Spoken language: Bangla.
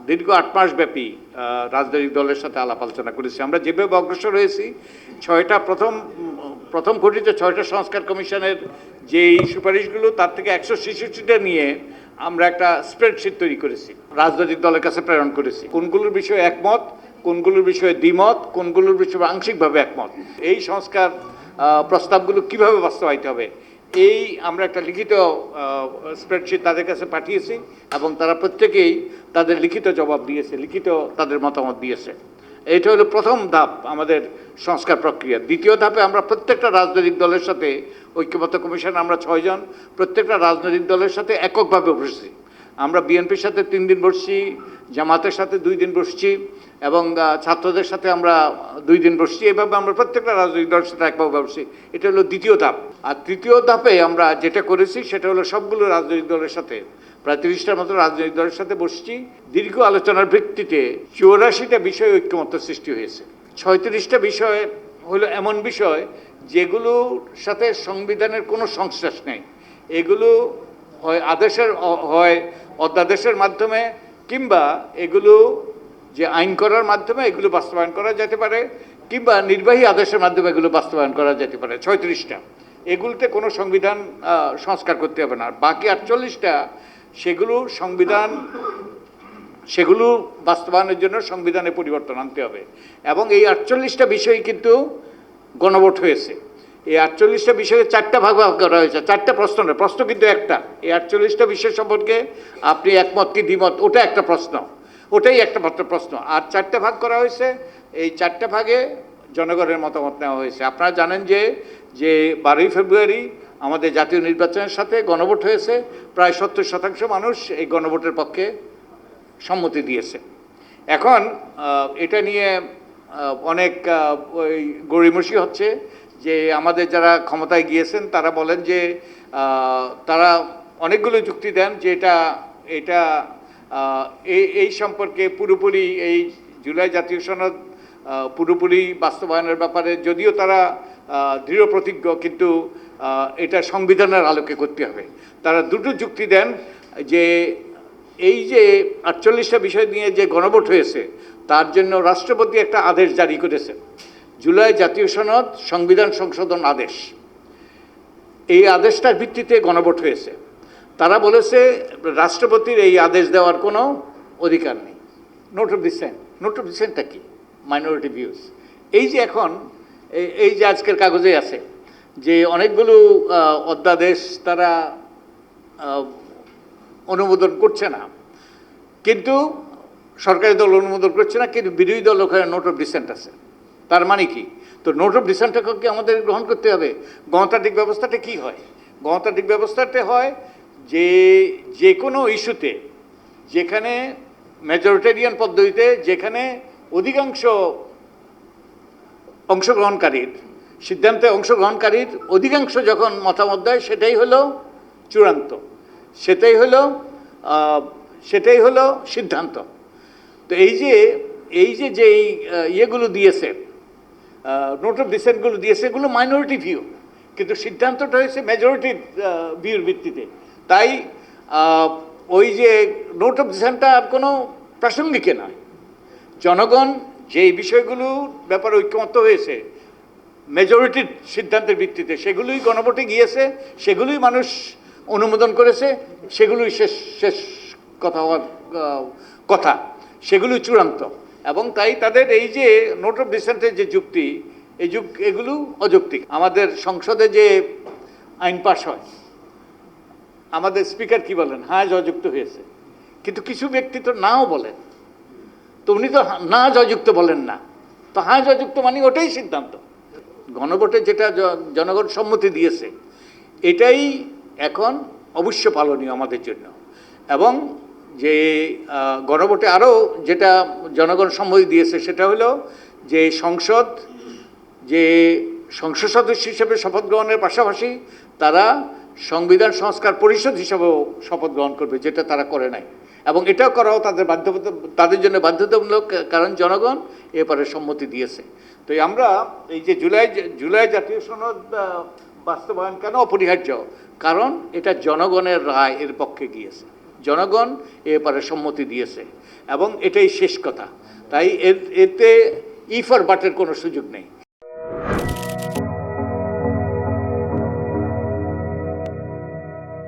দীর্ঘ ৮ মাস ব্যাপী রাজনৈতিক দলের সাথে আলাপ আলোচনা করেছি। আমরা যেভাবে অগ্রসর হয়েছি, প্রথম গঠিত ৬টা সংস্কার কমিশনের যেই সুপারিশগুলো, তার থেকে ১৬৬টা নিয়ে আমরা একটা স্প্রেডশিট তৈরি করেছি, রাজনৈতিক দলের কাছে প্রেরণ করেছি। কোনগুলোর বিষয়ে একমত, কোনগুলোর বিষয়ে দ্বিমত, কোনগুলোর বিষয়ে আংশিকভাবে একমত, এই সংস্কার প্রস্তাবগুলো কিভাবে বাস্তবায়িত হবে, এই আমরা একটা লিখিত স্প্রেডশিট তাদের কাছে পাঠিয়েছি এবং তারা প্রত্যেকেই তাদের লিখিত জবাব দিয়েছে, লিখিত তাদের মতামত দিয়েছে। এটা হলো প্রথম ধাপ আমাদের সংস্কার প্রক্রিয়া। দ্বিতীয় ধাপে আমরা প্রত্যেকটা রাজনৈতিক দলের সাথে, ঐক্যমত্য কমিশন আমরা 6 জন, প্রত্যেকটা রাজনৈতিক দলের সাথে এককভাবে বসেছি। আমরা বিএনপির সাথে 3 দিন বসছি, জামাতের সাথে 2 দিন বসছি এবং ছাত্রদের সাথে আমরা 2 দিন বসছি। এভাবে আমরা প্রত্যেকটা রাজনৈতিক দলের সাথে একভাবে বসছি। এটা হলো দ্বিতীয় ধাপ। আর তৃতীয় ধাপে আমরা যেটা করেছি সেটা হলো সবগুলো রাজনৈতিক দলের সাথে, প্রায় 30টার মতো রাজনৈতিক দলের সাথে বসছি। দীর্ঘ আলোচনার ভিত্তিতে 84টা বিষয়ে ঐক্যমত্য সৃষ্টি হয়েছে। 36টা বিষয় হলো এমন বিষয় যেগুলোর সাথে সংবিধানের কোনো সংশ্লেষ নেই। এগুলো হয় হয় অধ্যাদেশের মাধ্যমে, কিংবা এগুলো যে আইন করার মাধ্যমে এগুলো বাস্তবায়ন করা যেতে পারে, কিংবা নির্বাহী আদেশের মাধ্যমে এগুলো বাস্তবায়ন করা যেতে পারে। 36টা, এগুলোতে কোনো সংবিধান সংস্কার করতে হবে না। বাকি 48টা সেগুলো বাস্তবায়নের জন্য সংবিধানে পরিবর্তন আনতে হবে। এবং এই 48টা বিষয় কিন্তু গণভোট হয়েছে। এই 48টা বিষয়ে 4টা ভাগ করা হয়েছে। 4টা প্রশ্ন নয়, প্রশ্ন কিন্তু একটা। এই 48টা বিষয় সম্পর্কে আপনি একমত কি দ্বিমত, ওটা একটা প্রশ্ন, ওটাই একটা মাত্র প্রশ্ন। আর 4টা ভাগ করা হয়েছে। এই 4টা ভাগে জনগণের মতামত নেওয়া হয়েছে। আপনারা জানেন যে 12ই ফেব্রুয়ারি আমাদের জাতীয় নির্বাচনের সাথে গণভোট হয়েছে। প্রায় 70% মানুষ এই গণভোটের পক্ষে সম্মতি দিয়েছে। এখন এটা নিয়ে অনেক ওই গড়িমসি হচ্ছে যে আমাদের যারা ক্ষমতায় গিয়েছেন তারা বলেন যে তারা অনেকগুলো যুক্তি দেন যে এটা এই সম্পর্কে পুরোপুরি এই জুলাই জাতীয় সনদ পুরোপুরি বাস্তবায়নের ব্যাপারে যদিও তারা দৃঢ় প্রতিজ্ঞ, কিন্তু এটা সংবিধানের আলোকে করতে হবে। তারা দুটো যুক্তি দেন যে এই যে 48টা বিষয় নিয়ে যে গণভোট হয়েছে তার জন্য রাষ্ট্রপতি একটা আদেশ জারি করেছেন, জুলাই জাতীয় সনদ সংবিধান সংশোধন আদেশ। এই আদেশটার ভিত্তিতে গণভোট হয়েছে। তারা বলেছে রাষ্ট্রপতির এই আদেশ দেওয়ার কোনো অধিকার নেই। Note of dissent. Note of ডিসেন্টটা কি? Minority views. এই যে এখন এই যে আজকের কাগজে আছে যে অনেকগুলো অধ্যাদেশ তারা অনুমোদন করছে না, কিন্তু সরকারি দল অনুমোদন করছে না, কিন্তু বিরোধী দল ওখানে নোট অফ ডিসেন্ট আছে। তার মানে কি? তো নোট অফ ডিসেন্টটাকে আমাদের গ্রহণ করতে হবে। গণতান্ত্রিক ব্যবস্থাটা কি হয়? গণতান্ত্রিক ব্যবস্থাতে হয় যে কোনো ইস্যুতে যেখানে মেজরিটেরিয়ান পদ্ধতিতে, যেখানে অধিকাংশ অংশগ্রহণকারীর সিদ্ধান্তে অংশগ্রহণকারীর অধিকাংশ যখন মতামত দেয় সেটাই হলো চূড়ান্ত, সেটাই হলো সিদ্ধান্ত। তো এই যে ইয়েগুলো দিয়েছে, নোট অফ ডিসেন্টগুলো দিয়েছে, এগুলো মাইনরিটি ভিউ, কিন্তু সিদ্ধান্তটা হয়েছে মেজরিটি ভিউর ভিত্তিতে। তাই ওই যে নোট অফ ডিসেন্টটা আর কোনো প্রাসঙ্গিকে নয়। জনগণ যেই বিষয়গুলোর ব্যাপারে ঐক্যমত্য হয়েছে মেজরিটির সিদ্ধান্তের ভিত্তিতে, সেগুলোই গণভোটে গিয়েছে, সেগুলোই মানুষ অনুমোদন করেছে, সেগুলোই শেষ কথা, সেগুলোই চূড়ান্ত। এবং তাই তাদের এই যে নোট অফ ডিসেন্টের যে যুক্তি, এগুলো অযৌক্তিক। আমাদের সংসদে যে আইন পাশ হয়, আমাদের স্পিকার কি বলেন? হ্যাঁ, অযুক্ত হয়েছে। কিন্তু কিছু ব্যক্তি তো নাও বলেন, তো উনি তো না জয়যুক্ত বলেন না, তো হ্যাঁ জয়যুক্ত মানে ওটাই সিদ্ধান্ত। গণভোটে যেটা জনগণ সম্মতি দিয়েছে এটাই এখন অবশ্য পালনীয় আমাদের জন্য। এবং যে গণভোটে আরও যেটা জনগণ সম্মতি দিয়েছে সেটা হলো যে সংসদ সদস্য হিসেবে শপথ গ্রহণের পাশাপাশি তারা সংবিধান সংস্কার পরিষদ হিসেবেও শপথ গ্রহণ করবে, যেটা তারা করে নাই। এবং এটাও করাও তাদের জন্য বাধ্যতামূলক, কারণ জনগণ এবারে সম্মতি দিয়েছে। তো আমরা এই যে জুলাই জাতীয় সনদ বাস্তবায়ন কেন অপরিহার্য? কারণ এটা জনগণের রায় এর পক্ষে গিয়েছে, জনগণ এবারে সম্মতি দিয়েছে। এবং এটাই শেষ কথা। তাই এতে ইফ আর বাটের কোনো সুযোগ নেই।